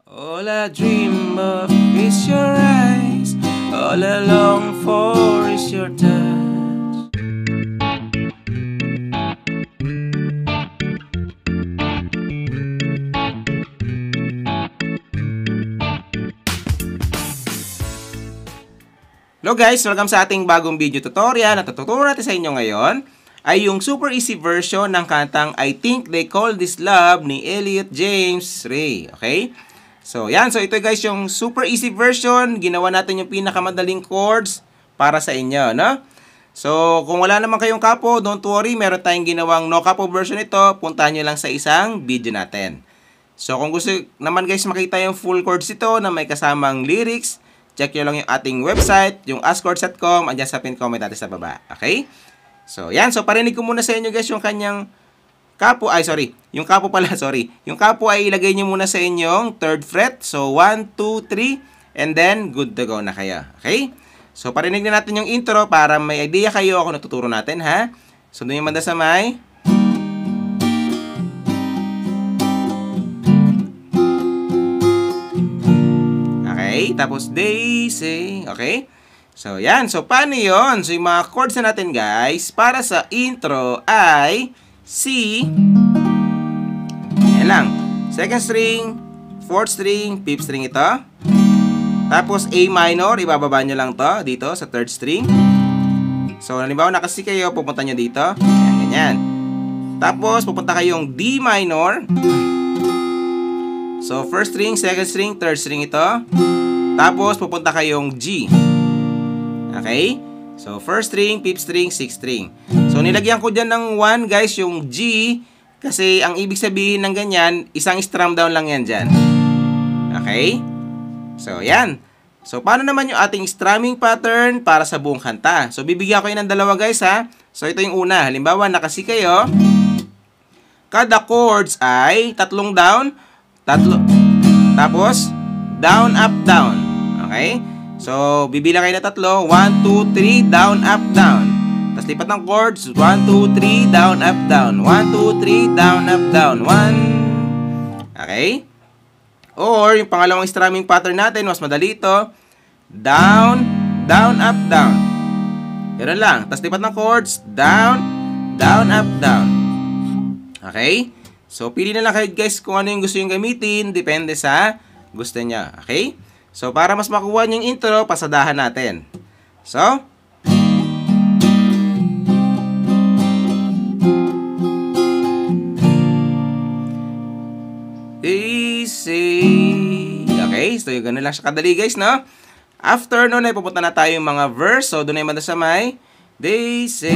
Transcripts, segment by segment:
All I dream of is your eyes. All I long for is your touch. Hello guys! Welcome sa ating bagong video tutorial. Ang tututuro natin sa inyo ngayon ay yung super easy version ng kantang I Think They Call This Love ni Elliot James Ray. Okay? So, yan. So, ito guys yung super easy version. Ginawa natin yung pinakamadaling chords para sa inyo, no? So, kung wala naman kayong kapo, don't worry. Meron tayong ginawang no kapo version ito. Puntahan nyo lang sa isang video natin. So, kung gusto naman guys makita yung full chords ito na may kasamang lyrics, check nyo lang yung ating website, yung askchords.com, andyan sa pin comment natin sa baba. Okay? So, yan. So, parinig ko muna sa inyo guys yung kanyang kapo. Yung kapo pala, sorry. Yung kapo ay ilagay nyo muna sa inyong 3rd fret. So, 1, 2, 3, and then good to go na kayo. Okay? So, parinig na natin yung intro para may idea kayo kung natuturo natin, ha? So, doon yung banda sa may. Okay? Tapos, they say. Okay? So, yan. So, paano yun? So, yung mga chords na natin, guys, para sa intro ay C. Yan lang. 2nd string, 4th string, 5th string ito. Tapos, A minor. Ibababa nyo lang to dito sa 3rd string. So, halimbawa, naka-C kayo, pupunta nyo dito. Yan, ganyan. Tapos, pupunta kayong D minor. So, 1st string, 2nd string, 3rd string ito. Tapos, pupunta kayong G. Okay? So, 1st string, 5th string, 6th string. So, nilagyan ko dyan ng 1, guys, yung G. Kasi, ang ibig sabihin ng ganyan, isang strum down lang yan dyan. Okay? So, yan. So, paano naman yung ating strumming pattern para sa buong kanta? So, bibigyan ko yun ng dalawa, guys, ha? So, ito yung una. Halimbawa, naka-C kayo. Kada chords ay 3 down, tapos, down, up, down. Okay? So, bibilang kayo na 3. 1, 2, 3, down, up, down. Tapos, lipat ng chords. 1, 2, 3, down, up, down. 1, 2, 3, down, up, down. 1. Okay? Or, yung pangalawang strumming pattern natin, mas madali ito. Down, down, up, down. Ganun lang. Tapos, lipat ng chords. Down, down, up, down. Okay? So, pili na lang kayo guys kung ano yung gusto yung gamitin. Depende sa gusto niya. Okay? So, para mas makuha niyo yung intro, pasadahan natin. So, easy. Okay? So, yung ganun lang siya kadali guys, no? After nun ay pupunta na tayo yung mga verse. So, doon ay manda sa may they say.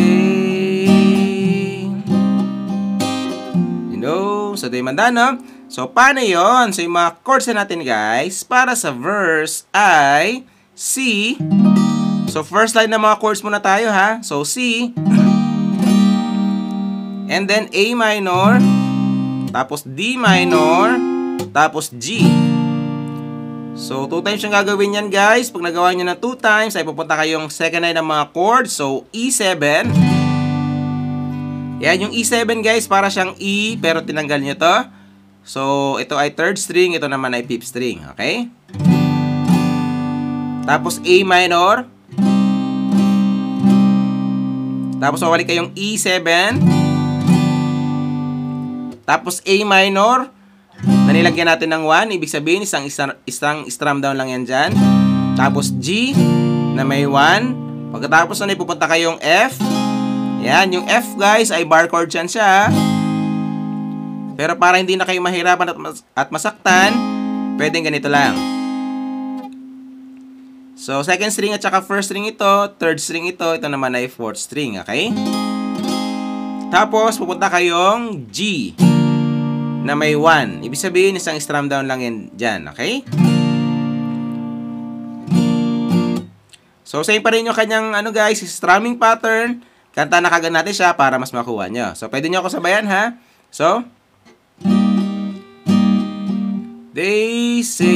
You know? So, doon ay manda, no? So, paano yun? So, yung mga chords na natin, guys, para sa verse ay C. So, first line ng mga chords muna tayo, ha? So, C. And then, A minor. Tapos, D minor. Tapos, G. So, 2 times yung gagawin yan, guys. Pag nagawa nyo na 2 times, ay pupunta kayong second line ng mga chords. So, E7. Yan, yung E7, guys, para siyang E, pero tinanggal nyo to. So, ito ay 3rd string, ito naman ay 5th string, okay? Tapos, A minor. Tapos, mawalik kayong E7. Tapos, A minor. Na nilagyan natin ng 1, ibig sabihin, isang strum down lang yan dyan. Tapos, G, na may 1. Pagkatapos na pupunta kayong F. Yan, yung F, guys, ay bar chord yan siya. Pero para hindi na kayo mahirapan at masaktan, pwedeng ganito lang. So, 2nd string at saka 1st string ito, 3rd string ito, ito naman ay 4th string, okay? Tapos, pupunta kayong G na may 1. Ibig sabihin, isang strum down lang yan dyan, okay? So, same pa rin yung kanyang, guys, strumming pattern. Kanta na kagad natin siya para mas makuha nyo. So, pwede nyo ako sabayan, ha? So, they say,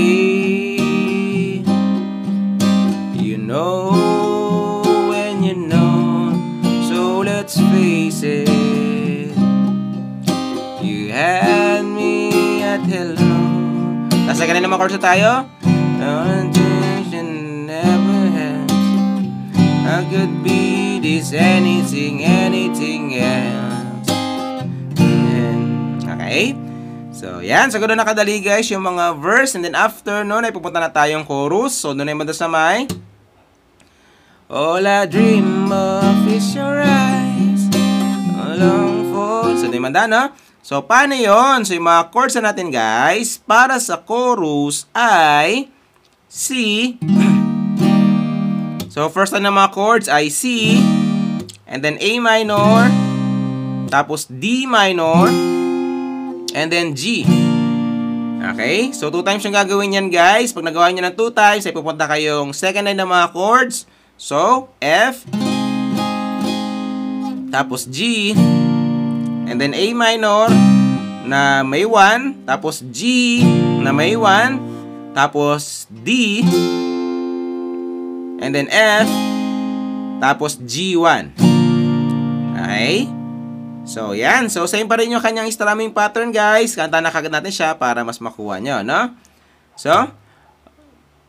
you know when you know, so let's face it, you had me at hello, Nasa ganun naman chords na tayo. I could be this anything else. Okay? So, yan. So, ganoon nakadali guys yung mga verse. And then after nun ay pupunta na tayong chorus. So, doon ay madas na may all I dream of is your eyes, long for. So, doon ay manda, no? So, paano yun? So, yung mga chords na natin guys, para sa chorus ay C. So, first na mga chords ay C, and then A minor, tapos D minor, and then G. Okay? So, 2 times yung gagawin yan, guys. Pag nagawa nyo ng 2 times, ay pupunta kayong second line ng mga chords. So, F, tapos G, and then A minor na may 1, tapos G na may 1, tapos D, and then F, tapos G1. Okay? So, yan. So, same pa rin yung kanyang strumming pattern, guys. Kanta na kagad natin siya para mas makuha nyo, no? So,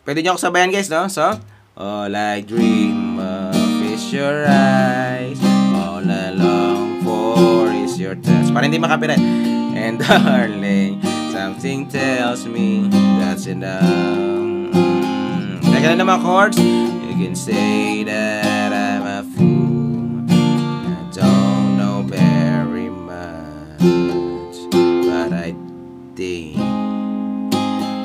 pwede nyo ako sabayan, guys, no? So, all I dream of is your eyes, all I long for is your touch. Para hindi makapirate. And darling, something tells me that's enough. Teka na naman chords. You can say that I'm a fool, I don't know very much, but I think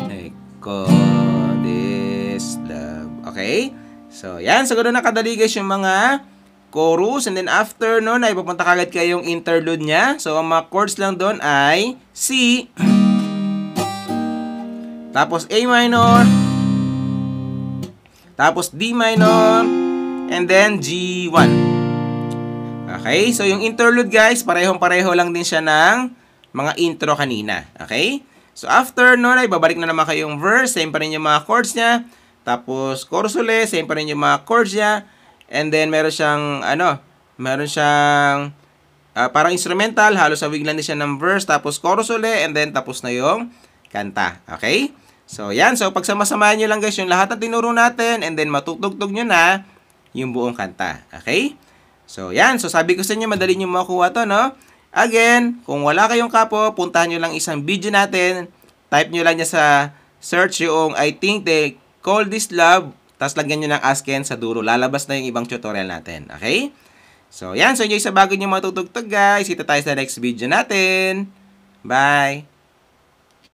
I call this love. Okay? So, yan. So, ganoon nakadali guys yung mga chorus. And then after nun ay pupunta kagad kayong interlude niya. So, ang mga chords lang doon ay C, tapos A minor, tapos D minor, and then G1. Okay? So, yung interlude guys, parehong-pareho lang din siya ng mga intro kanina. Okay? So, after nun ay babalik na naman kayong verse. Same pa rin yung mga chords niya. Tapos, chorus ulit. Same pa rin yung mga chords niya. And then, meron siyang, parang instrumental. Halos sawiglan din siya ng verse. Tapos, chorus ulit. And then, tapos na yung kanta. Okay? So, yan. So, pagsama-samahan nyo lang guys yung lahat ng tinuro natin and then matutugtog nyo na yung buong kanta. Okay? So, yan. So, sabi ko sa inyo, madali nyo makuha to, no? Again, kung wala kayong kapo, puntahan nyo lang isang video natin. Type nyo lang niya sa search yung I think they call this love. Tapos lagyan nyo ng asken sa dulo. Lalabas na yung ibang tutorial natin. Okay? So, yan. So, yun yung sa bago nyo matutugtog, guys. Kita tayo sa next video natin. Bye!